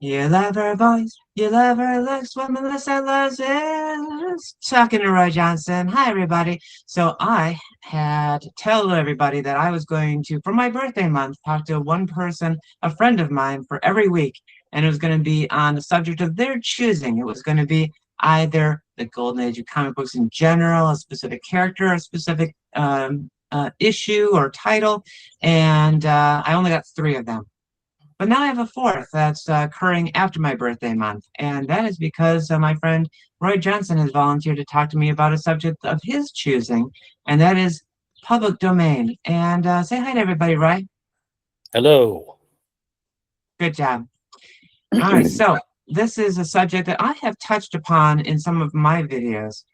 You love her voice, you love her looks, what Melissa loves is talking to Roy Johnson. Hi, everybody. So I had to tell everybody that I was going to, for my birthday month, talk to one person, a friend of mine, for every week. And it was going to be on the subject of their choosing. It was going to be either the golden age of comic books in general, a specific character, a specific issue or title. And I only got three of them. But now I have a fourth that's occurring after my birthday month, and that is because my friend Roy Johnson has volunteered to talk to me about a subject of his choosing, and that is public domain. And say hi to everybody, Roy. Hello. Good job. All right, so this is a subject that I have touched upon in some of my videos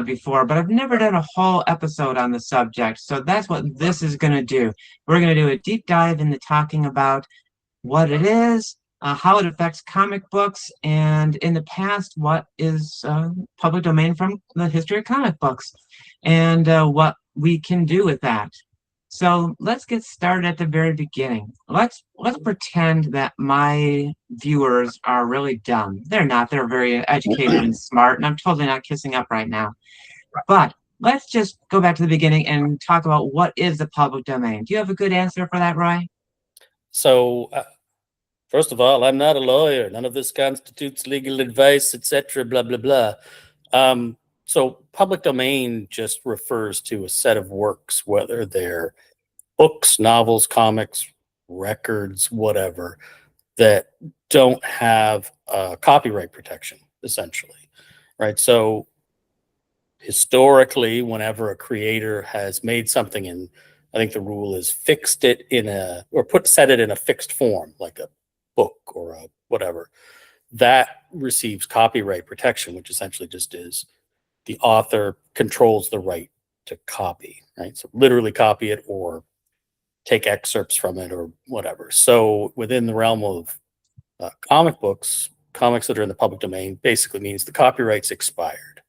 before, but I've never done a whole episode on the subject. So that's what this is going to do. We're going to do a deep dive into talking about what it is, how it affects comic books, and in the past, what is public domain from the history of comic books, and what we can do with that. So let's get started at the very beginning. Let's pretend that my viewers are really dumb. They're not. They're very educated and smart, and I'm totally not kissing up right now. But let's just go back to the beginning and talk about what is the public domain. Do you have a good answer for that, Roy? So, first of all, I'm not a lawyer. None of this constitutes legal advice, etc. Blah blah blah. So, public domain just refers to a set of works, whether they're books, novels, comics, records, whatever, that don't have copyright protection, essentially, right? So, historically, whenever a creator has made something in, I think the rule is fixed it in a, or set it in a fixed form, like a book or a whatever, that receives copyright protection, which essentially just is the author controls the right to copy, right? So literally copy it or take excerpts from it or whatever. So within the realm of comic books, comics that are in the public domain basically means the copyright's expired.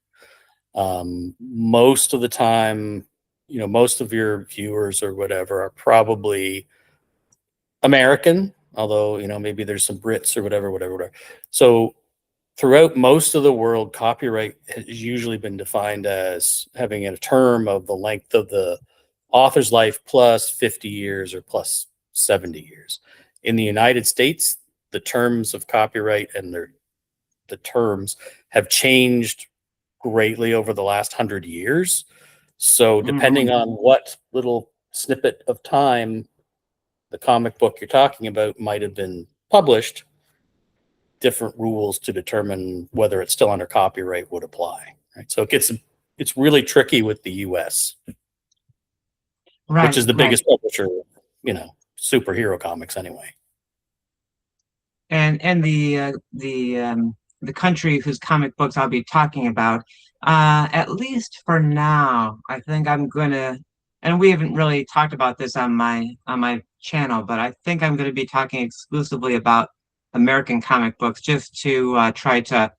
Most of the time, most of your viewers or whatever are probably American, although, maybe there's some Brits or whatever. So throughout most of the world, copyright has usually been defined as having a term of the length of the author's life plus 50 years or plus 70 years. In the United States, the terms of copyright and the terms have changed greatly over the last 100 years. So depending on what little snippet of time the comic book you're talking about might have been published, different rules to determine whether it's still under copyright would apply. Right? So it's really tricky with the US, which is the biggest publisher, superhero comics anyway. And the country whose comic books I'll be talking about, at least for now, I think I'm gonna, and we haven't really talked about this on my channel, but I think I'm gonna be talking exclusively about American comic books, just to try to,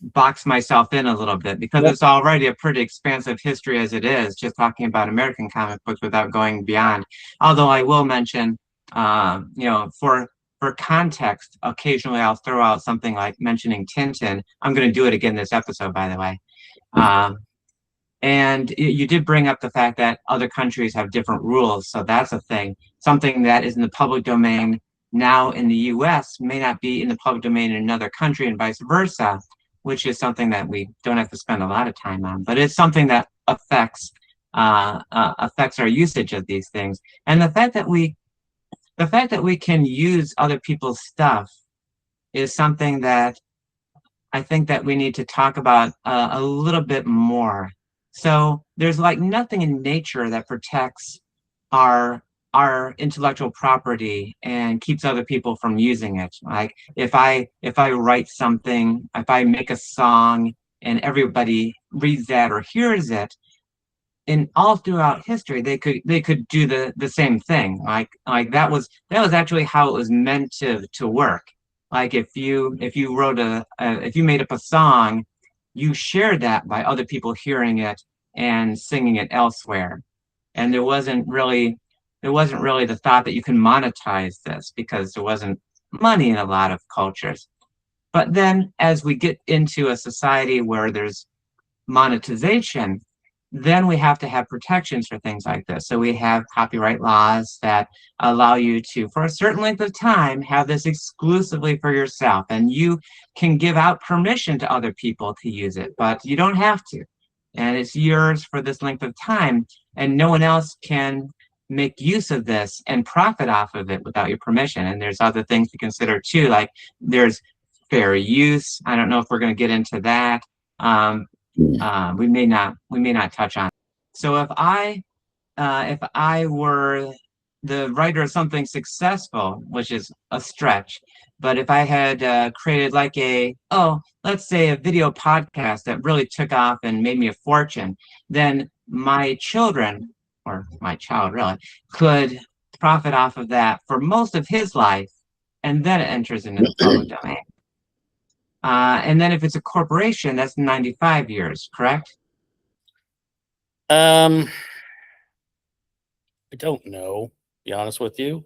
box myself in a little bit, because it's already a pretty expansive history as it is, just talking about American comic books without going beyond. Although I will mention, for context, occasionally I'll throw out something like mentioning Tintin. I'm going to do it again this episode, by the way. And you did bring up the fact that other countries have different rules, so that's a thing. Something that is in the public domain now in the US may not be in the public domain in another country and vice versa, which is something that we don't have to spend a lot of time on, but it's something that affects our usage of these things. And the fact that we can use other people's stuff is something that I think that we need to talk about a little bit more. So there's like nothing in nature that protects our intellectual property and keeps other people from using it. Like if I write something, if I make a song and everybody reads that or hears it, in all throughout history, they could do the same thing. Like that was actually how it was meant to work. Like if you wrote if you made up a song, you shared that by other people hearing it and singing it elsewhere. And there wasn't really the thought that you can monetize this, because there wasn't money in a lot of cultures. But then as we get into a society where there's monetization, then we have to have protections for things like this. So we have copyright laws that allow you to, for a certain length of time, have this exclusively for yourself. And you can give out permission to other people to use it, but you don't have to. And it's yours for this length of time, and no one else can make use of this and profit off of it without your permission. And there's other things to consider too, like there's fair use. I don't know if we're going to get into that. Um, we may not touch on. So if I were the writer of something successful, which is a stretch, but if I had created like let's say a video podcast that really took off and made me a fortune, then my children, or my child really, could profit off of that for most of his life, and then it enters into the public domain. And then if it's a corporation, that's 95 years, correct? I don't know, to be honest with you.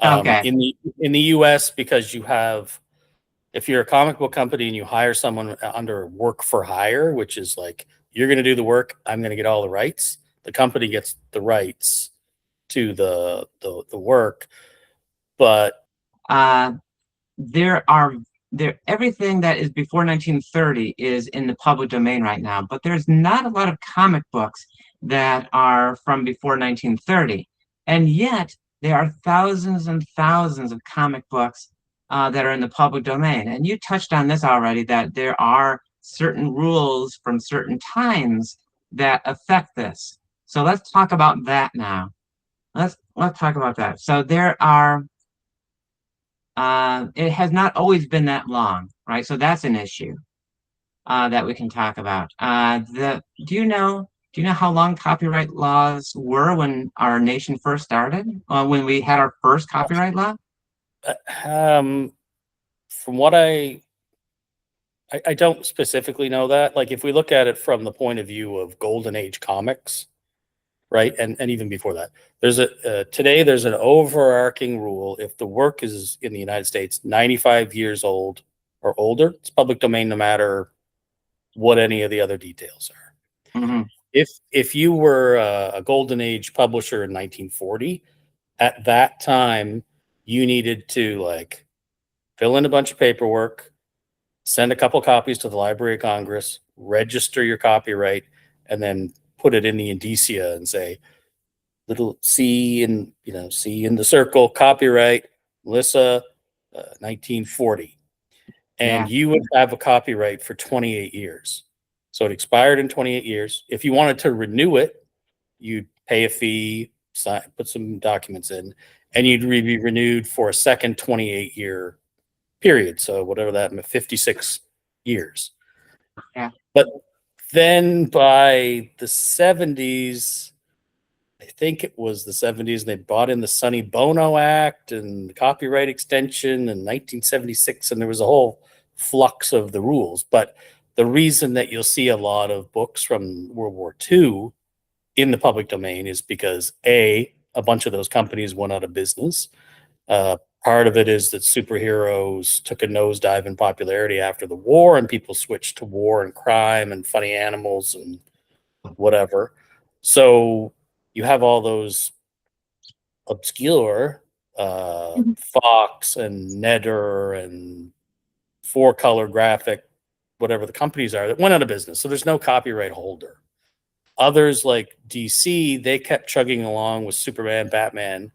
Okay. In the US, because you have, if you're a comic book company and you hire someone under work for hire, which is like, you're going to do the work, I'm going to get all the rights. The company gets the rights to the work, but everything that is before 1930 is in the public domain right now, but there's not a lot of comic books that are from before 1930, and yet there are thousands and thousands of comic books that are in the public domain. And you touched on this already, that there are certain rules from certain times that affect this. So let's talk about that now. Let's talk about that. So there are it has not always been that long, right? So that's an issue that we can talk about. Do you know how long copyright laws were when our nation first started? When we had our first copyright law? From what I don't specifically know that. Like, if we look at it from the point of view of Golden Age comics, right, and even before that, there's today there's an overarching rule: if the work is in the United States 95 years old or older, it's public domain, no matter what any of the other details are. Mm-hmm. If you were a Golden Age publisher in 1940, at that time you needed to like fill in a bunch of paperwork, send a couple copies to the Library of Congress, register your copyright, and then put it in the indicia and say, little C in the circle, copyright, Melissa, 1940. And you would have a copyright for 28 years. So it expired in 28 years. If you wanted to renew it, you'd pay a fee, put some documents in, and you'd be renewed for a second 28-year period. So whatever that, 56 years. Yeah. But then by the 70s, I think it was the 70s, they brought in the Sonny Bono Act and the copyright extension in 1976, and there was a whole flux of the rules. But the reason that you'll see a lot of books from World War II in the public domain is because a bunch of those companies went out of business. Part of it is that superheroes took a nosedive in popularity after the war, and people switched to war and crime and funny animals and whatever. So you have all those obscure Fox and Nedder and Four Color Graphic, whatever the companies are, that went out of business. So there's no copyright holder. Others like DC, they kept chugging along with Superman, Batman,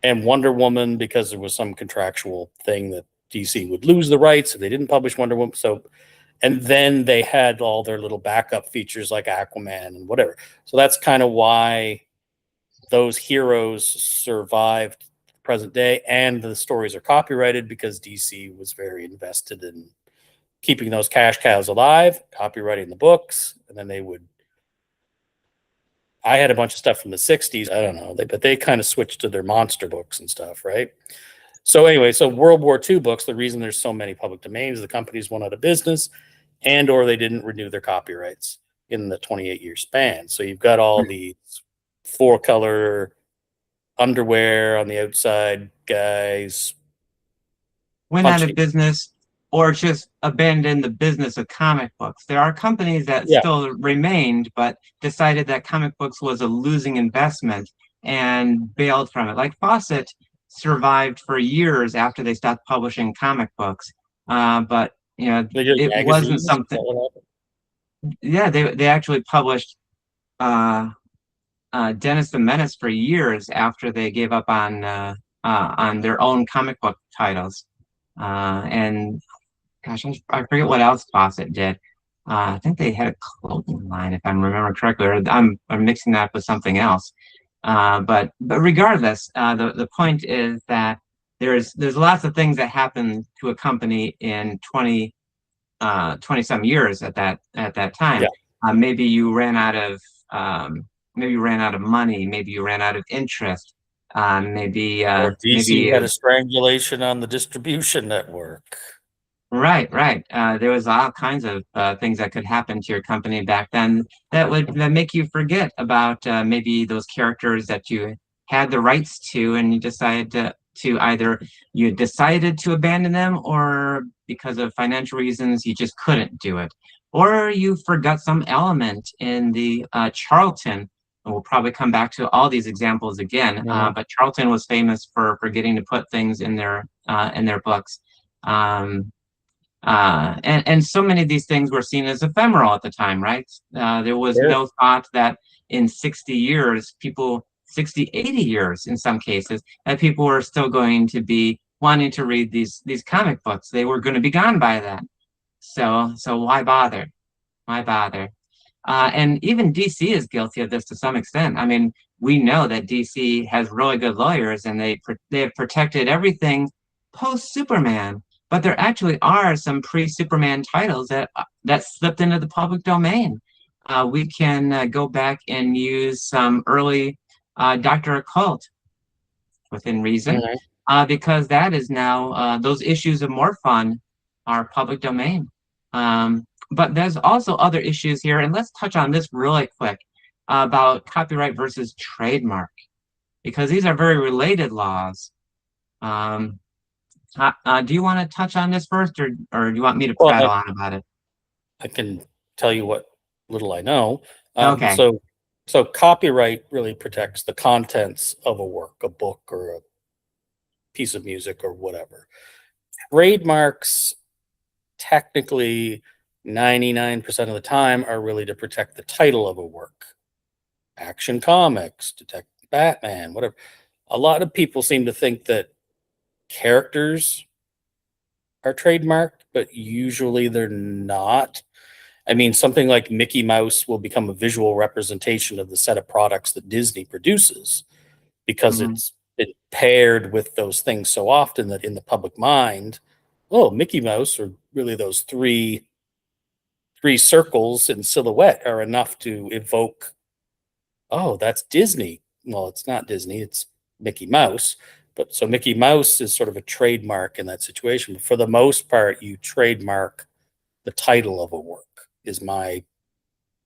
and Wonder Woman, because there was some contractual thing that DC would lose the rights if they didn't publish Wonder Woman. So, and then they had all their little backup features like Aquaman and whatever. So that's kind of why those heroes survived the present day, and the stories are copyrighted, because DC was very invested in keeping those cash cows alive, copyrighting the books, and then they would. I had a bunch of stuff from the 60s. I don't know, but they kind of switched to their monster books and stuff, right? So anyway, so World War II books, the reason there's so many public domains, the companies went out of business, and or they didn't renew their copyrights in the 28-year span. So you've got all these four-color underwear on the outside guys went out of business or just abandoned the business of comic books. There are companies that Yeah. still remained, but decided that comic books was a losing investment and bailed from it. Like Fawcett survived for years after they stopped publishing comic books, but you know, They did it wasn't magazines. something. Yeah, they actually published Dennis the Menace for years after they gave up on their own comic book titles. And gosh, I forget what else Fawcett did. I think they had a clothing line, if I remember correctly, or I'm mixing that up with something else. But regardless, the point is that there's lots of things that happen to a company in 20 some years at that time. Yeah. Maybe you ran out of money, maybe you ran out of interest, maybe Or DC had a strangulation on the distribution network. Right. There was all kinds of things that could happen to your company back then that make you forget about maybe those characters that you had the rights to, and you decided to either you decided to abandon them, or because of financial reasons you just couldn't do it, or you forgot some element in the Charlton. And we'll probably come back to all these examples again, but Charlton was famous for forgetting to put things in their books. And so many of these things were seen as ephemeral at the time, right? There was no thought that in 60 years, 60, 80 years in some cases, that people were still going to be wanting to read these comic books. They were going to be gone by then. So why bother? Why bother? And even DC is guilty of this to some extent. I mean, we know that DC has really good lawyers, and they have protected everything post-Superman. But there actually are some pre-Superman titles that slipped into the public domain. We can go back and use some early Dr. Occult within reason, because that is now those issues of Morphon are public domain. But there's also other issues here, and let's touch on this really quick about copyright versus trademark, because these are very related laws. Do you want to touch on this first, or do you want me to prattle on about it? I can tell you what little I know. Okay. So copyright really protects the contents of a work, a book, or a piece of music, or whatever. Trademarks, technically, 99% of the time, are really to protect the title of a work. Action Comics, Detective Batman, whatever. A lot of people seem to think that characters are trademarked, but usually they're not. I mean, something like Mickey Mouse will become a visual representation of the set of products that Disney produces, because it's been paired with those things so often that in the public mind, oh, Mickey Mouse, or really those three circles in silhouette, are enough to evoke, oh, that's Disney. Well, it's not Disney, it's Mickey Mouse. But so Mickey Mouse is sort of a trademark in that situation. But for the most part, you trademark the title of a work, is my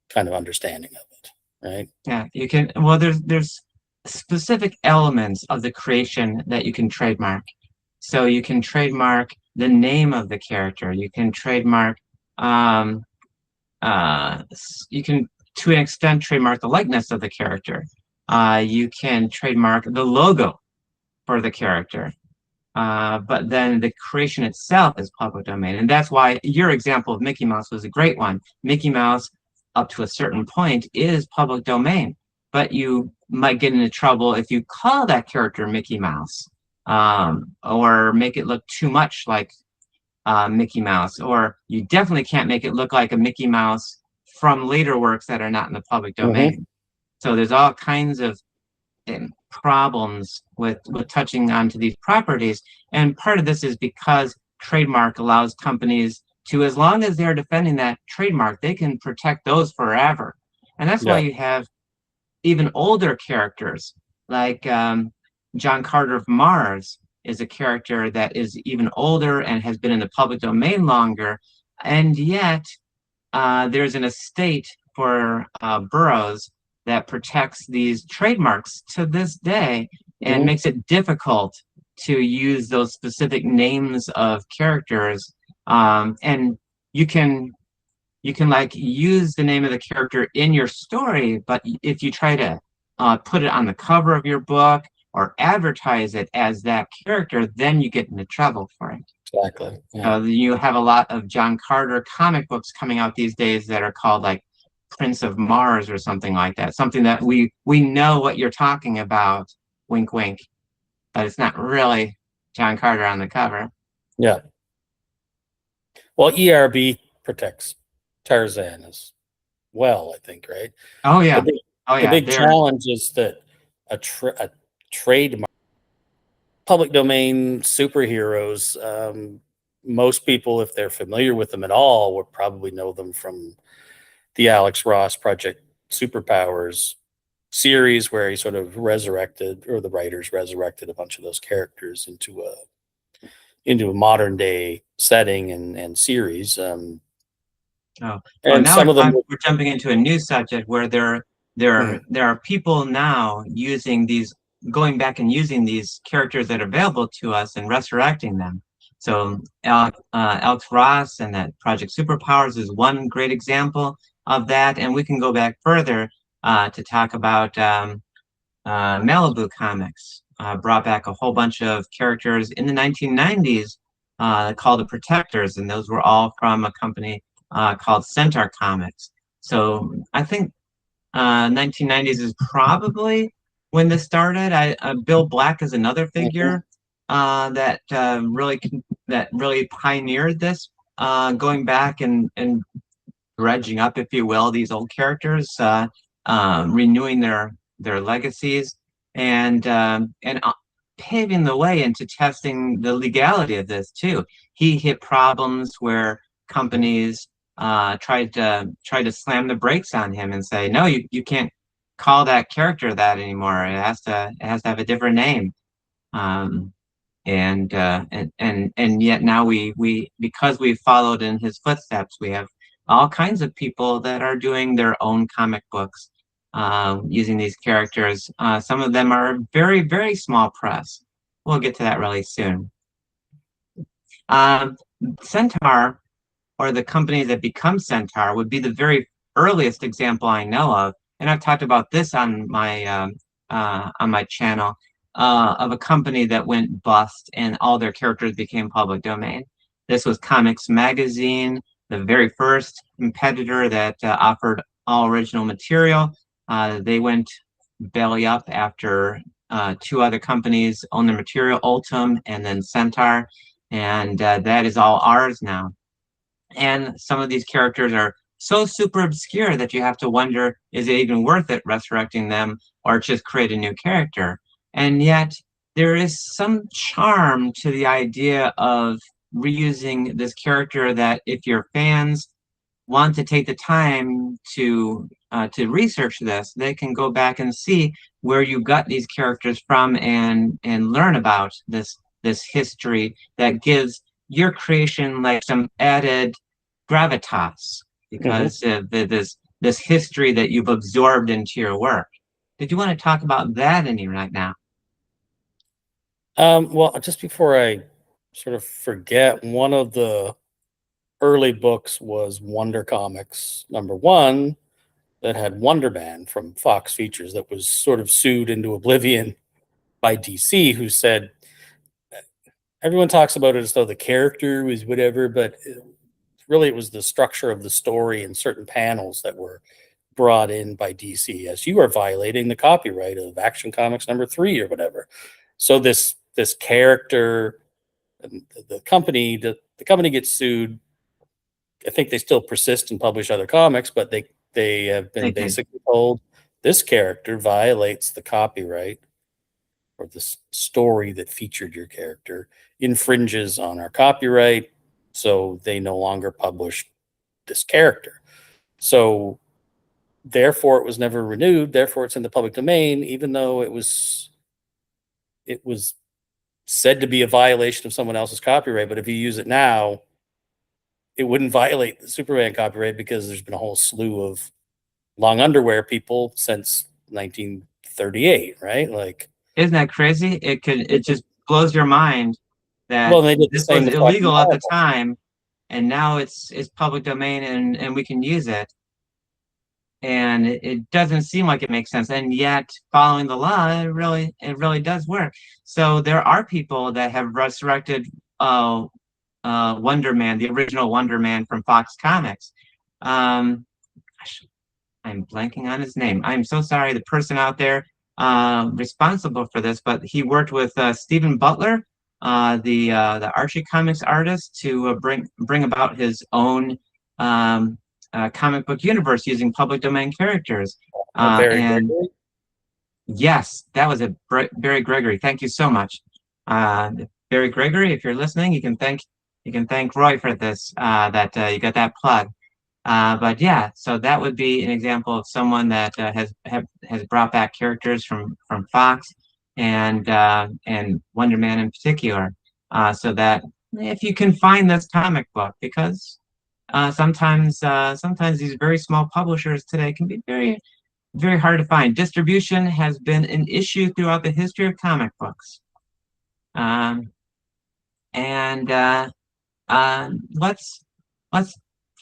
kind of understanding of it, right? Yeah, you can. Well, there's specific elements of the creation that you can trademark. So you can trademark the name of the character. You can trademark. You can, to an extent, trademark the likeness of the character. You can trademark the logo for the character, but then the creation itself is public domain. And that's why your example of Mickey Mouse was a great one. Mickey Mouse, up to a certain point, is public domain, but you might get into trouble if you call that character Mickey Mouse, or make it look too much like Mickey Mouse, or you definitely can't make it look like a Mickey Mouse from later works that are not in the public domain. So there's all kinds of problems with touching onto these properties, and part of this is because trademark allows companies to, as long as they're defending that trademark, they can protect those forever. And that's why you have even older characters like John Carter of Mars is a character that is even older and has been in the public domain longer, and yet there's an estate for Burroughs that protects these trademarks to this day, and makes it difficult to use those specific names of characters, and you can like use the name of the character in your story, but if you try to put it on the cover of your book or advertise it as that character, then you get into trouble for it. Exactly. Yeah. You have a lot of John Carter comic books coming out these days that are called like Prince of Mars or something like that. Something that we know what you're talking about, wink, wink, but it's not really John Carter on the cover. Yeah. Well, ERB protects Tarzan as well, I think, right? Oh yeah. The big challenge is that a trademark, public domain superheroes, most people, if they're familiar with them at all, would probably know them from the Alex Ross Project Superpowers series, where he sort of resurrected, or the writers resurrected, a bunch of those characters into a modern day setting and series. And now some of them, we're jumping into a new subject where there are people now going back and using these characters that are available to us and resurrecting them. So Alex Ross and that Project Superpowers is one great example of that, and we can go back further to talk about Malibu Comics. Brought back a whole bunch of characters in the 1990s called the Protectors, and those were all from a company called Centaur Comics. So I think 1990s is probably when this started. Bill Black is another figure that really pioneered this, going back and dredging up, if you will, these old characters, renewing their legacies, and paving the way into testing the legality of this too. He hit problems where companies tried to slam the brakes on him and say, no, you can't call that character that anymore. It has to have a different name. And yet now we because we followed in his footsteps, we have all kinds of people that are doing their own comic books using these characters. Some of them are very, very small press. We'll get to that really soon. Centaur, or the companies that become Centaur, would be the very earliest example I know of, and I've talked about this on my channel, of a company that went bust and all their characters became public domain. This was Comics Magazine, the very first competitor that offered all original material. They went belly up after two other companies owned the material, Ultim and then Centaur, and that is all ours now. And some of these characters are so super obscure that you have to wonder, is it even worth it resurrecting them or just create a new character? And yet there is some charm to the idea of reusing this character, that if your fans want to take the time to research this, they can go back and see where you got these characters from and learn about this history that gives your creation like some added gravitas, because of this history that you've absorbed into your work. Did you want to talk about that any right now? Well, just before I sort of forget, one of the early books was Wonder Comics #1, that had Wonder Man from Fox Features, that was sort of sued into oblivion by DC, who said, everyone talks about it as though the character was whatever, but really it was the structure of the story and certain panels that were brought in by DC, as you are violating the copyright of Action Comics #3 or whatever. So this character, the company gets sued. I think they still persist and publish other comics, but they have been basically told this character violates the copyright, or the story that featured your character infringes on our copyright, so they no longer publish this character. So therefore it was never renewed, therefore it's in the public domain, even though it was said to be a violation of someone else's copyright. But if you use it now, it wouldn't violate the Superman copyright, because there's been a whole slew of long underwear people since 1938, right? Like, isn't that crazy? It just blows your mind that Well, they did the this same was with fucking illegal at the Bible. time, and now it's public domain, and we can use it. And it doesn't seem like it makes sense, and yet following the law, it really does work. So there are people that have resurrected Wonder Man, the original Wonder Man from Fox Comics. Gosh, I'm blanking on his name. I'm so sorry, the person out there responsible for this, but he worked with Stephen Butler, the Archie Comics artist, to bring about his own comic book universe using public domain characters. Barry And Gregory. yes, that was a Barry Gregory. Thank you so much, Barry Gregory. If you're listening, you can thank Roy for this. That you got that plug. But yeah, so that would be an example of someone that has brought back characters from Fox and Wonder Man in particular. So that if you can find this comic book, because sometimes these very small publishers today can be very very hard to find. Distribution has been an issue throughout the history of comic books. Um, and let's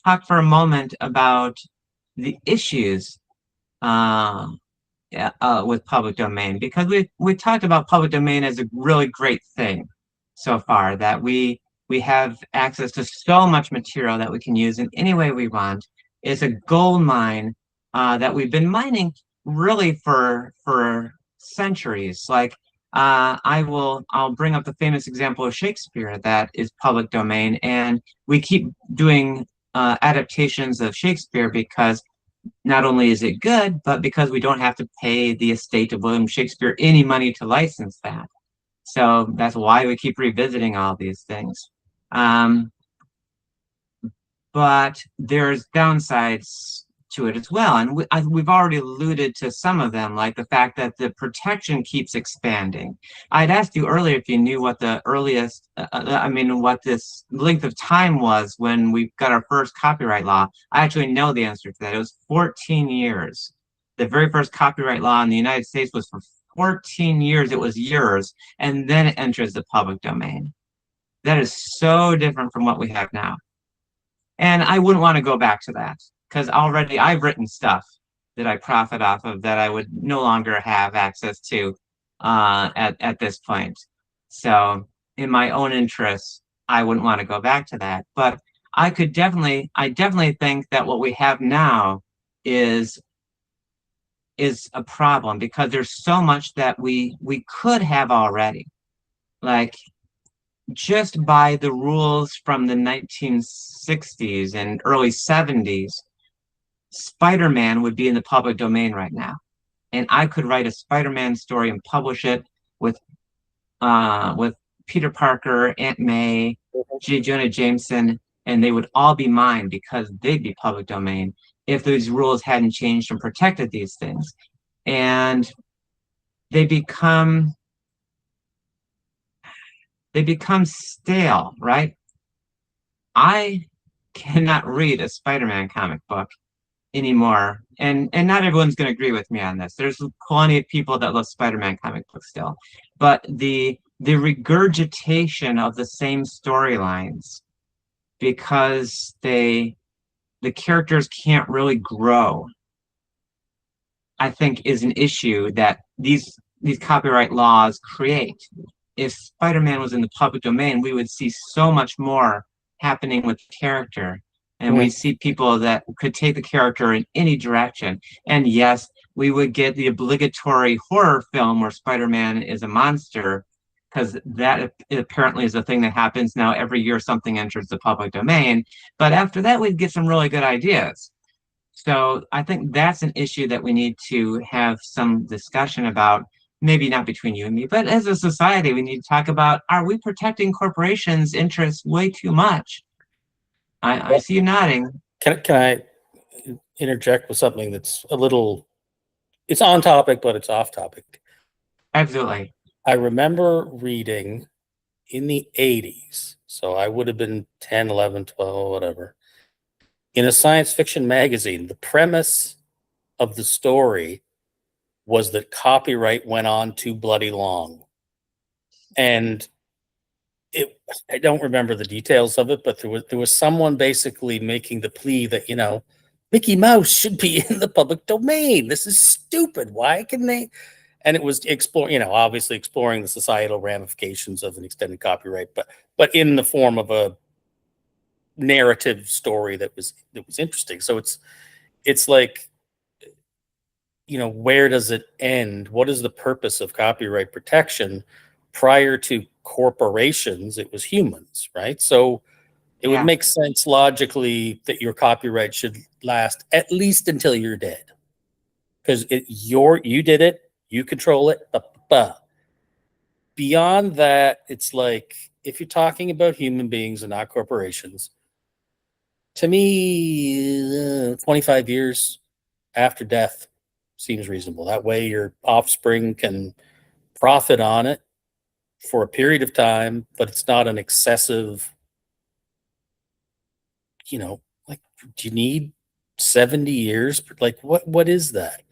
talk for a moment about the issues uh, with public domain, because we talked about public domain as a really great thing so far, that we have access to so much material that we can use in any way we want. It's a gold mine that we've been mining really for centuries. Like I'll bring up the famous example of Shakespeare that is public domain, and we keep doing adaptations of Shakespeare because not only is it good, but because we don't have to pay the estate of William Shakespeare any money to license that. So that's why we keep revisiting all these things. Um, but there's downsides to it as well. And we've already alluded to some of them, like the fact that the protection keeps expanding. I'd asked you earlier if you knew what the earliest, what this length of time was when we got our first copyright law. I actually know the answer to that. It was 14 years. The very first copyright law in the United States was for 14 years. It was yours, and then it enters the public domain. That is so different from what we have now. And I wouldn't want to go back to that, because already I've written stuff that I profit off of that I would no longer have access to at this point. So in my own interests, I wouldn't want to go back to that. But I definitely think that what we have now is a problem, because there's so much that we could have already. Like, just by the rules from the 1960s and early 70s, Spider-Man would be in the public domain right now. And I could write a Spider-Man story and publish it with Peter Parker, Aunt May, J. Jonah Jameson, and they would all be mine because they'd be public domain if those rules hadn't changed and protected these things. And they become stale, right? I cannot read a Spider-Man comic book anymore, and not everyone's going to agree with me on this. There's plenty of people that love Spider-Man comic books still, but the regurgitation of the same storylines, because the characters can't really grow, I think is an issue that these copyright laws create. If Spider-Man was in the public domain, we would see so much more happening with the character. And we see people that could take the character in any direction. And yes, we would get the obligatory horror film where Spider-Man is a monster, because that apparently is a thing that happens now. Every year something enters the public domain. But after that, we'd get some really good ideas. So I think that's an issue that we need to have some discussion about. Maybe not between you and me, but as a society, we need to talk about, are we protecting corporations' interests way too much? I see you nodding. Can I interject with something that's it's on topic, but it's off topic? Absolutely. I remember reading in the 80s, so I would have been 10, 11, 12, whatever, in a science fiction magazine. The premise of the story was that copyright went on too bloody long. And I don't remember the details of it, but there was someone basically making the plea that, Mickey Mouse should be in the public domain. This is stupid. Why can they? And it was obviously exploring the societal ramifications of an extended copyright, but in the form of a narrative story that was interesting. So it's like, where does it end? What is the purpose of copyright protection? Prior to corporations, it was humans, right? So it would Yeah. make sense logically that your copyright should last at least until you're dead, because you did it, you control it. Beyond that, it's like, if you're talking about human beings and not corporations, to me, 25 years after death seems reasonable. That way your offspring can profit on it for a period of time, but it's not an excessive, like, do you need 70 years? Like, what is that?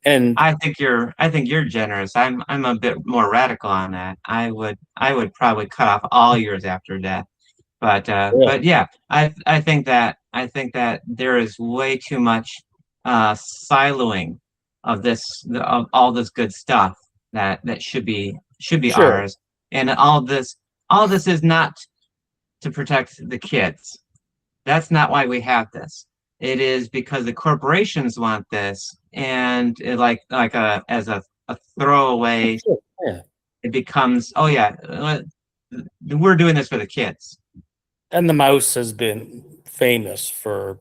And I think you're generous. I'm a bit more radical on that. I would probably cut off all yours after death. But yeah, I think that there is way too much siloing of all this good stuff that should be sure, ours. And all this is not to protect the kids. That's not why we have this. It is because the corporations want this, and like as a throwaway, sure, yeah. it becomes, oh yeah, we're doing this for the kids. And the mouse has been famous for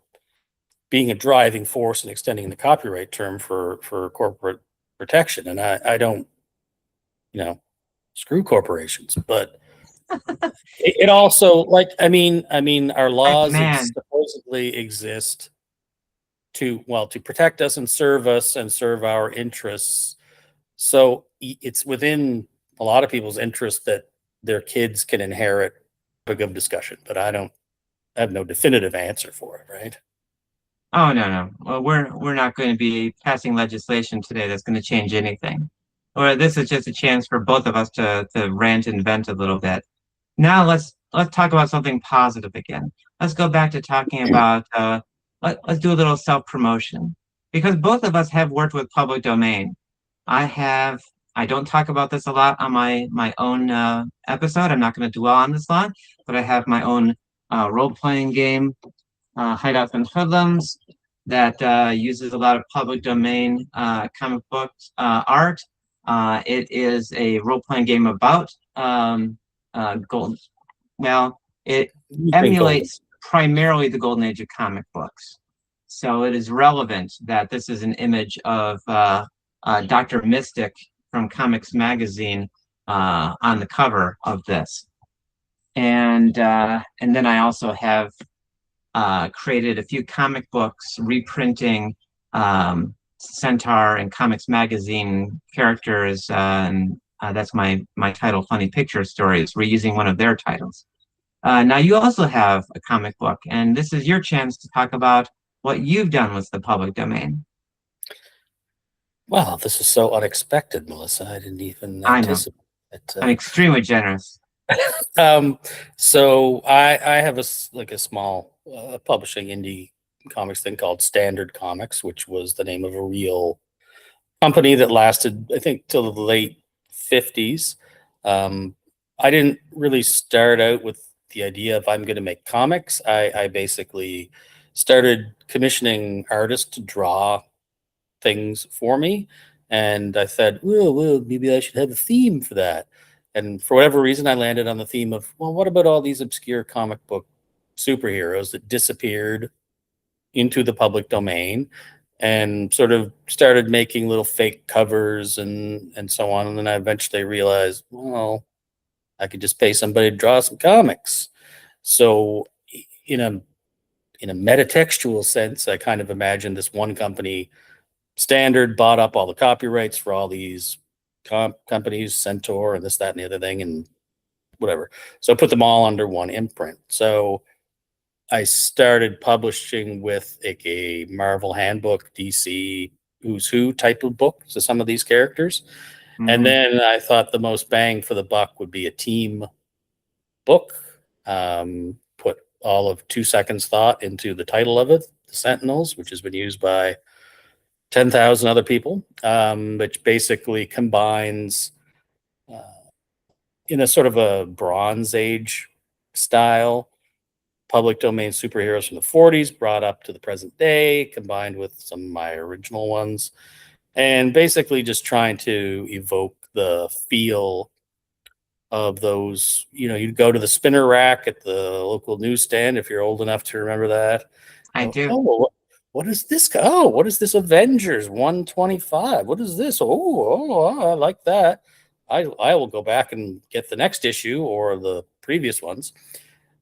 being a driving force in extending the copyright term for corporate protection. And I don't, screw corporations, but it also, like, our Like, laws man, supposedly exist to protect us and serve our interests. So it's within a lot of people's interest that their kids can inherit a good discussion, but I have no definitive answer for it, right? oh no, no. Well, we're not going to be passing legislation today that's going to change anything. Or this is just a chance for both of us to rant and vent a little bit. Now let's talk about something positive again. Let's go back to talking about let's do a little self-promotion, because both of us have worked with public domain. I have. I don't talk about this a lot on my own episode. I'm not going to dwell on this long, but I have my own role-playing game, Hideouts and Hoodlums, that uses a lot of public domain comic book art. It is a role-playing game about gold. Well, it Anything golden. emulates primarily the golden age of comic books. So it is relevant that this is an image of Dr. Mystic from Comics Magazine on the cover of this. And then I also have created a few comic books reprinting Centaur and Comics Magazine characters, and that's my title, Funny Picture Stories, reusing one of their titles. Now you also have a comic book, and this is your chance to talk about what you've done with the public domain. Wow, this is so unexpected, Melissa. I didn't even I know, anticipate it. I'm extremely generous. So I have a small publishing indie comics thing called Standard Comics, which was the name of a real company that lasted, I think, till the late 50s. I didn't really start out with the idea of I'm going to make comics. I basically started commissioning artists to draw things for me. And I said, well, maybe I should have a theme for that. And for whatever reason, I landed on the theme of, well, what about all these obscure comic book superheroes that disappeared into the public domain, and sort of started making little fake covers and so on. And then I eventually realized, well, I could just pay somebody to draw some comics. So in a metatextual sense, I kind of imagined this one company, Standard, bought up all the copyrights for all these companies, Centaur and this, that, and the other thing, and whatever. So I put them all under one imprint. So I started publishing with a Marvel handbook, DC Who's Who type of book to some of these characters. And then I thought the most bang for the buck would be a team book. Put all of 2 Seconds Thought into the title of it, The Sentinels, which has been used by 10,000 other people, which basically combines in a sort of a Bronze Age style public domain superheroes from the 40s brought up to the present day, combined with some of my original ones, and basically just trying to evoke the feel of those. You'd go to the spinner rack at the local newsstand, if you're old enough to remember that. I do. Oh, what is this? Oh, what is this? Avengers 125. What is this? Oh, I like that. I will go back and get the next issue or the previous ones.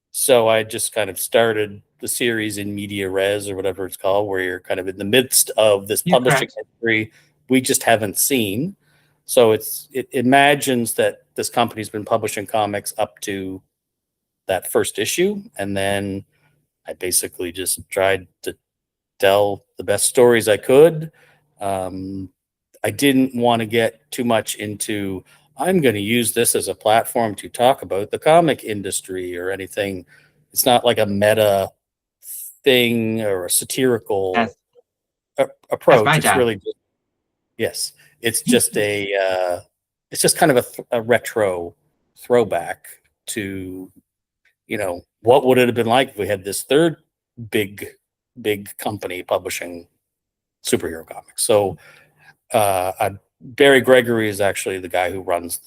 So I just kind of started the series in media res, or whatever it's called, where you're kind of in the midst of this publishing history we just haven't seen. So it imagines that this company's been publishing comics up to that first issue, and then I basically just tried to tell the best stories I could. I didn't want to get too much into, I'm going to use this as a platform to talk about the comic industry or anything. It's not like a meta thing or a satirical approach. It's job. Really just, yes, it's just it's just kind of a retro throwback to, what would it have been like if we had this third big company publishing superhero comics. So Barry Gregory is actually the guy who runs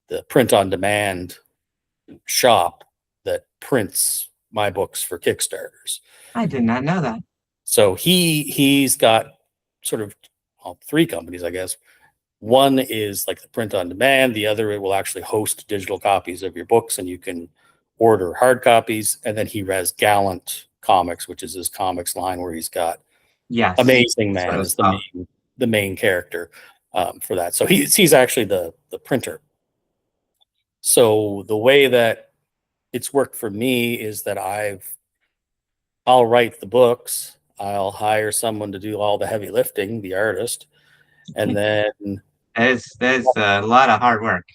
the print on demand shop that prints my books for Kickstarters. I did not know that. So he's got sort of three companies, I guess. One is like the print on demand. The other, it will actually host digital copies of your books, and you can order hard copies. And then he has Gallant Comics, which is his comics line where he's got Amazing Man is the main character for that. So he's actually the printer. So the way that it's worked for me is that I'll write the books. I'll hire someone to do all the heavy lifting, the artist, and then there's a lot of hard work.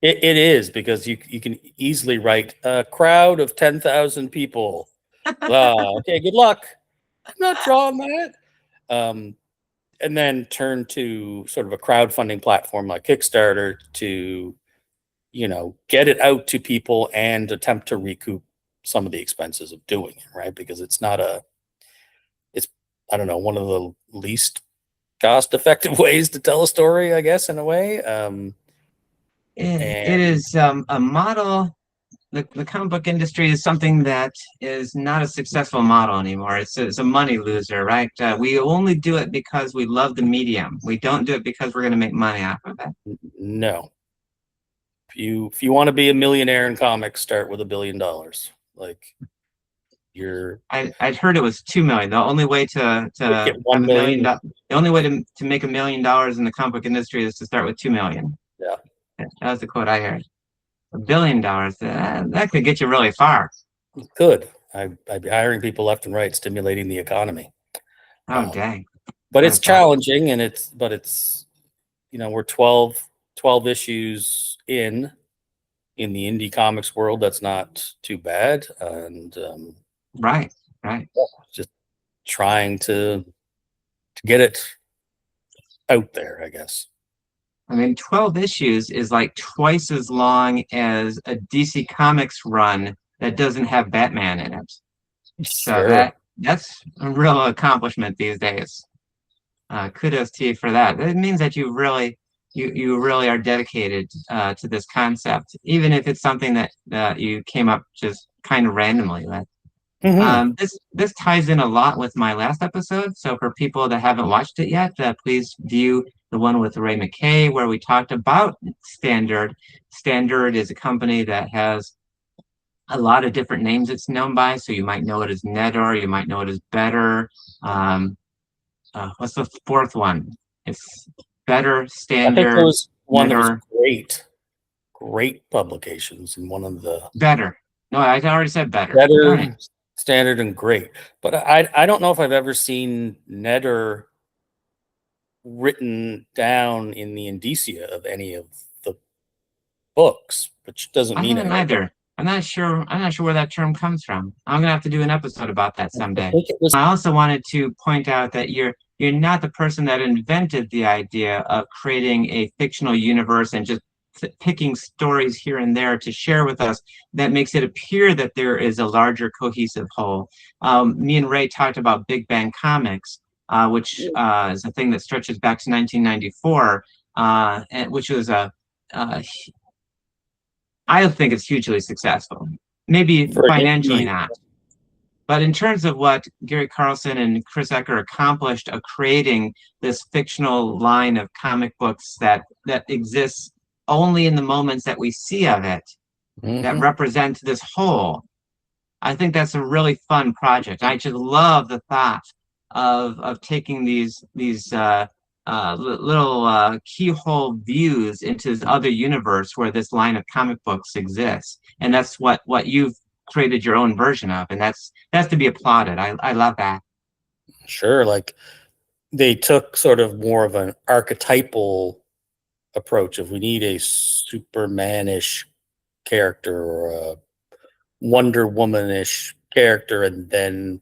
It is, because you can easily write a crowd of 10,000 people. Okay, good luck. I'm not drawing that. And then turn to sort of a crowdfunding platform like Kickstarter to, get it out to people and attempt to recoup some of the expenses of doing it, right? Because it's I don't know, one of the least cost-effective ways to tell a story, I guess, in a way. It is a model. The comic book industry is something that is not a successful model anymore. It's a money loser, right? We only do it because we love the medium. We don't do it because we're going to make money off of it. No. If you want to be a millionaire in comics, start with $1 billion. Like I'd heard it was 2 million. The only way to get 1 million. The only way to make $1 million in the comic book industry is to start with 2 million. Yeah, that was the quote I heard. $1 billion, that could get you really far. It could. I'd be hiring people left and right, stimulating the economy. Oh, dang! But it's challenging, and it's we're 12 issues in the indie comics world. That's not too bad, and right. Just trying to get it out there, I guess. I mean, 12 issues is like twice as long as a DC Comics run that doesn't have Batman in it. Sure. So that's a real accomplishment these days. Kudos to you for that. It means that you really are dedicated to this concept, even if it's something that you came up just kind of randomly with. Mm-hmm. This ties in a lot with my last episode. So for people that haven't watched it yet, please view the one with Ray McKay, where we talked about Standard. Standard is a company that has a lot of different names it's known by. So you might know it as Netter, you might know it as Better. What's the fourth one? It's Better, Standard. I think there was one that was great publications, and one of the Better. No, I already said Better. Better, Standard, and Great. But I don't know if I've ever seen Netter written down in the indicia of any of the books, which doesn't I mean haven't anything. either. I'm not sure where that term comes from. I'm gonna have to do an episode about that I someday. think it was I also wanted to point out that you're not the person that invented the idea of creating a fictional universe and just picking stories here and there to share with us that makes it appear that there is a larger cohesive whole. Me and Ray talked about Big Bang Comics, which is a thing that stretches back to 1994, and which was uh, I think it's hugely successful. Maybe for an financially indie. not. But in terms of what Gary Carlson and Chris Ecker accomplished of creating this fictional line of comic books that exists only in the moments that we see of it, that represent this whole, I think that's a really fun project. I just love the thought of taking little keyhole views into this other universe where this line of comic books exists, and that's what you've created your own version of, and that's to be applauded. I love that. Sure, like they took sort of more of an archetypal approach of we need a Supermanish character or a Wonder Womanish character, and then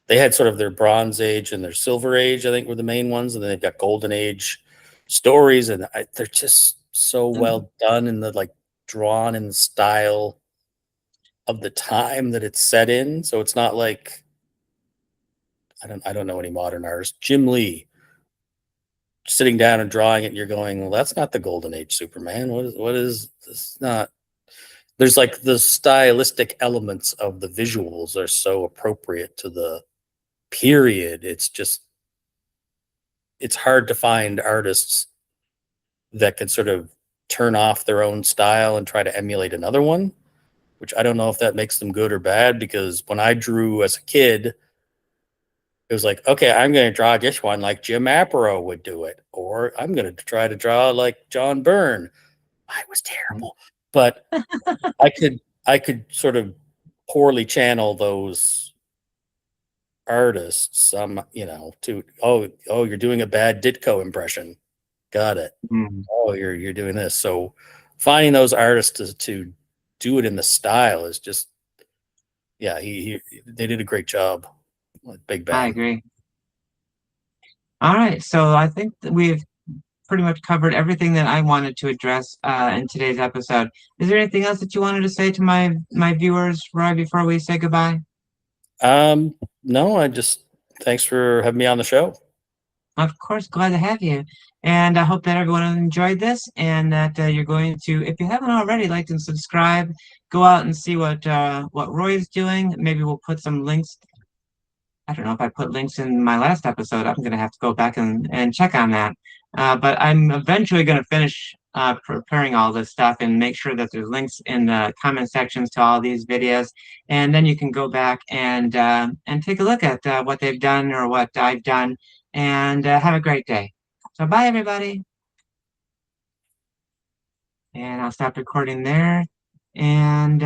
they had sort of their Bronze Age and their Silver Age, I think, were the main ones, and then they've got Golden Age stories, and they're just so well done and the like drawn in the style of the time that it's set in. So it's not like I don't know any modern artists. Jim Lee sitting down and drawing it, and you're going, well, that's not the Golden Age Superman. What is this? Not there's like the stylistic elements of the visuals are so appropriate to the period. It's hard to find artists that can sort of turn off their own style and try to emulate another one, which I don't know if that makes them good or bad, because when I drew as a kid, it was like, okay, I'm going to draw this one like Jim Aparo would do it, or I'm going to try to draw like John Byrne. I was terrible, but I could sort of poorly channel those artists. To you're doing a bad Ditko impression. Got it. Mm. Oh, you're doing this. So finding those artists to do it in the style is just, yeah, they did a great job with Big Bang. I agree. All right, so I think that we've pretty much covered everything that I wanted to address in today's episode. Is there anything else that you wanted to say to my viewers, Roy, before we say goodbye? No, thanks for having me on the show. Of course, glad to have you. And I hope that everyone enjoyed this, and that you're going to, if you haven't already, like and subscribe. Go out and see what Roy is doing. Maybe we'll put some links. I don't know if I put links in my last episode. I'm going to have to go back and check on that. But I'm eventually going to finish preparing all this stuff and make sure that there's links in the comment sections to all these videos. And then you can go back and take a look at what they've done or what I've done. And have a great day. So bye, everybody. And I'll stop recording there. And